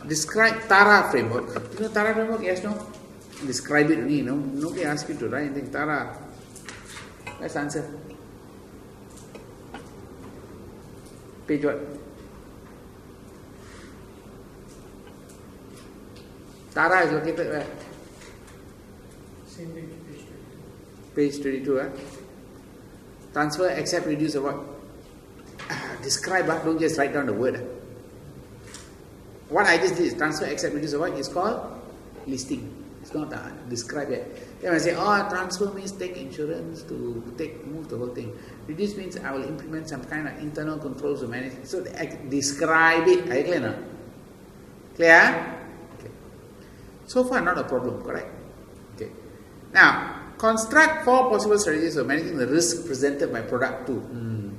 Describe Tara framework. You know Tara framework? Yes, no? Describe it only, no? Nobody asked you to write anything. Tara. Let's answer. Page what? Tara is located where? Same page, Page 22, Transfer, accept, reduce, or what? Describe, don't just write down the word. What I just did is transfer, accept, reduce, or what? It's called listing. It's not describe it. Then I say, transfer means take insurance to move the whole thing. Reduce means I will implement some kind of internal controls to manage. So describe it. Are you clear now? Clear? Okay. So far, not a problem, correct? Okay. Now, construct 4 possible strategies for managing the risk presented by product 2.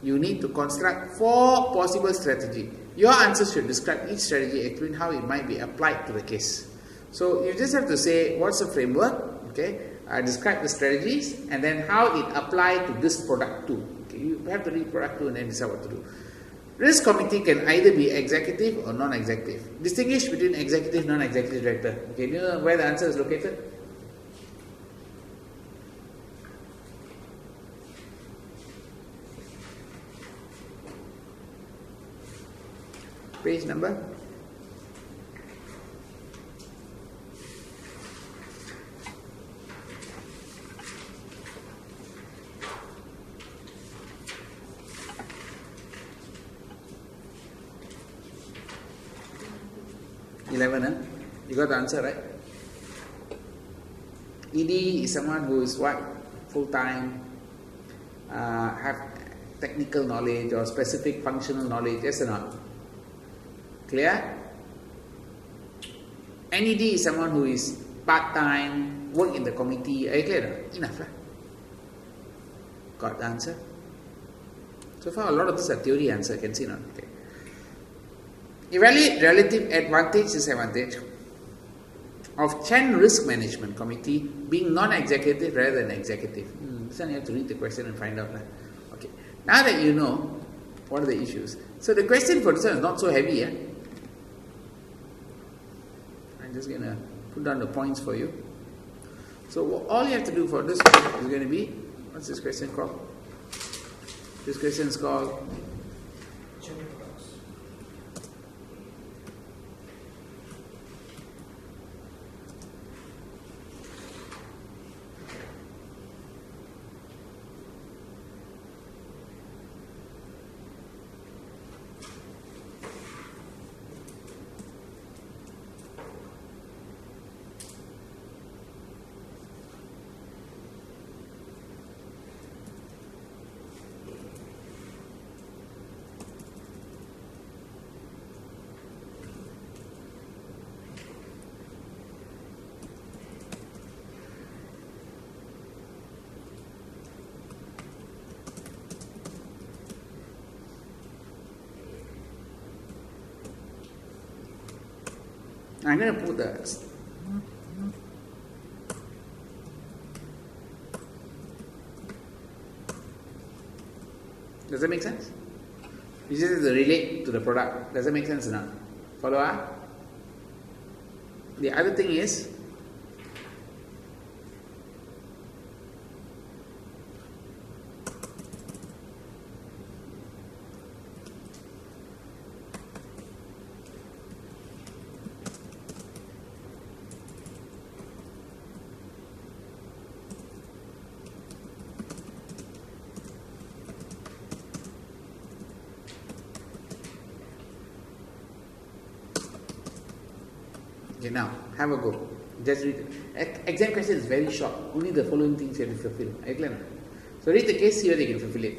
You need to construct 4 possible strategies. Your answers should describe each strategy, explain how it might be applied to the case. So you just have to say what's the framework, okay? Describe the strategies and then how it applies to this product 2. Okay? You have to read product 2 and then decide what to do. Risk committee can either be executive or non-executive. Distinguish between executive and non-executive director. Okay, do you know where the answer is located? Page number? You got the answer, right? ED is someone who is what? Full-time, have technical knowledge or specific functional knowledge, yes or not? Clear? NED is someone who is part-time, work in the committee. Are you clear? Enough, right? Got the answer? So far, a lot of this are theory answer. Can see now. Okay. Evaluate relative advantage, disadvantage of Chen Risk Management Committee being non-executive rather than executive. This one you have to read the question and find out. Okay. Now that you know what are the issues. So the question for this one is not so heavy. I'm just going to put down the points for you. So all you have to do for this is going to be, what's this question called? This question is called I'm going to put the Does that make sense? You just have to relate to the product. Does that make sense now? Follow? The other thing is, okay, now have a go. Just read it. Exam question is very short. Only the following things you have to fulfill. Are you clear? So read the case, see whether you can fulfill it.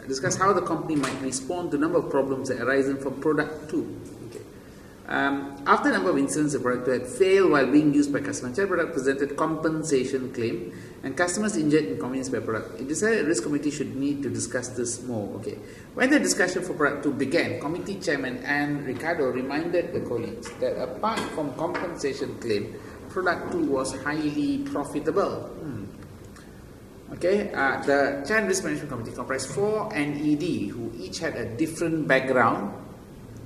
discuss how the company might respond to a number of problems that arise from product 2. Okay. After a number of incidents, the product 2 had failed while being used by customers. The product presented compensation claim and customers injured inconvenienced by product. It decided the risk committee should need to discuss this more. Okay. When the discussion for product 2 began, committee chairman and Ricardo reminded the colleagues that apart from compensation claim, product 2 was highly profitable. Okay, the Chen Risk Management Committee comprised 4 NED who each had a different background,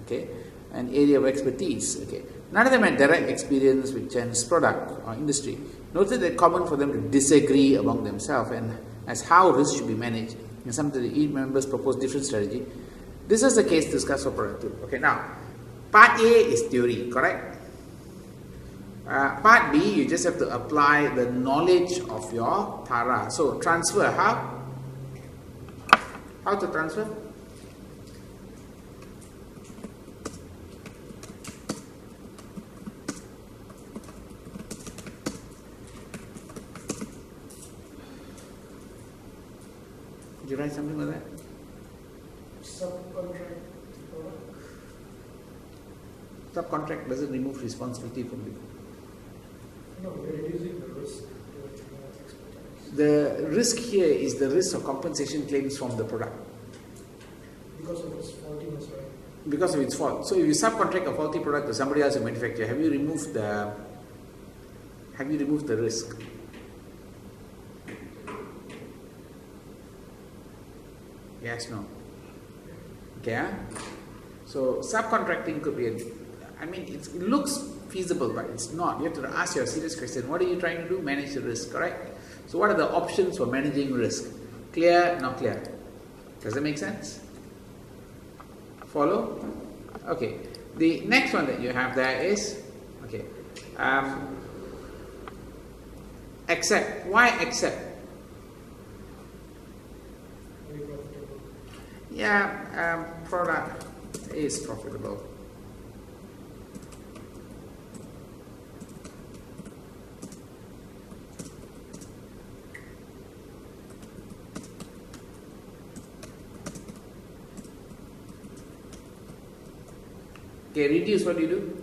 okay, and area of expertise. Okay, none of them had direct experience with Chen's product or industry. Noted that common for them to disagree among themselves and as how risk should be managed. And some of the ED members proposed different strategy. This is the case discussed for product 2. Okay, now part A is theory, correct? Part B, you just have to apply the knowledge of your para. So transfer, how? How to transfer? Did you write something like that? Subcontract doesn't remove responsibility from you. No, we're reducing the risk. The risk here is the risk of compensation claims from the product. Because of its faultiness, right? Because of its fault. So if you subcontract a faulty product to somebody else who manufacture, have you removed the risk? Yes, no. Okay, so subcontracting could be it looks feasible, but it's not. You have to ask your serious question. What are you trying to do? Manage the risk, correct? So what are the options for managing risk? Clear, not clear? Does that make sense? Follow? Okay. The next one that you have there is, okay, accept. Why accept? Very profitable. Yeah, product is profitable. Okay, reduce, what do you do?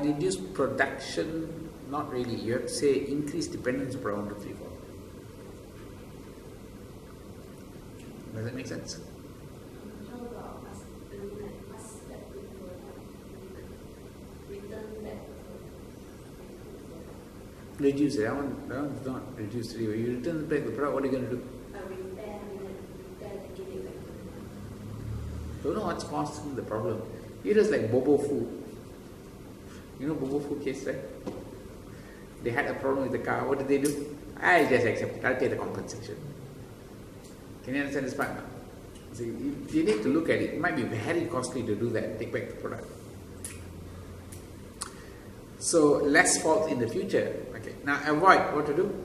Reduce production, not really. You have to say increase dependence upon 1, 2, 3, 4. Does that make sense? How about aspect return back? Reduce it. That one's not reduce. You return back the product, what are you going to do? Repair and give it back. Don't know what's causing the problem. It is like Bobo Food. You know Bobo Food case, right? They had a problem with the car. What did they do? I just accept it. I'll pay the compensation. Can you understand this part now? So you need to look at it. It might be very costly to do that. Take back the product. So less fault in the future. Okay. Now avoid. What to do?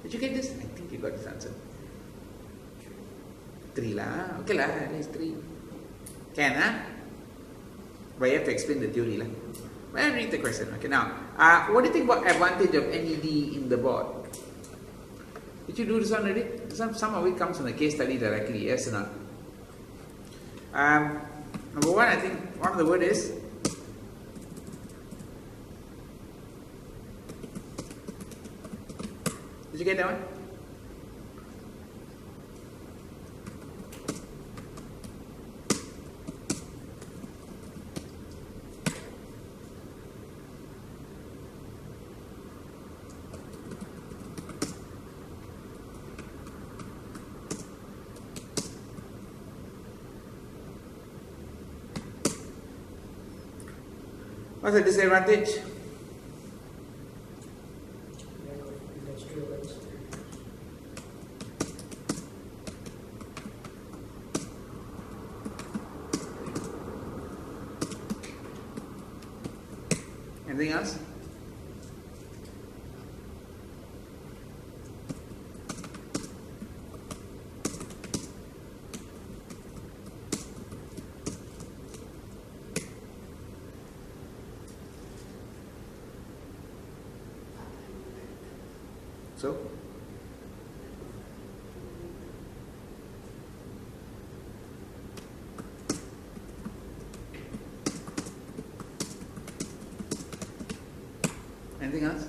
Did you get this? I think you got this answer. 3 lah. Okay lah, at least 3. Can, but you have to explain the theory lah. Well, read the question. Okay, now, what do you think about advantage of NED in the board? Did you do this one already? Some of it comes from the case study directly, yes or not? Number 1, I think one of the word is did you get that one? What's the disadvantage? Lack of industrial rights. Anything else? So? Anything else?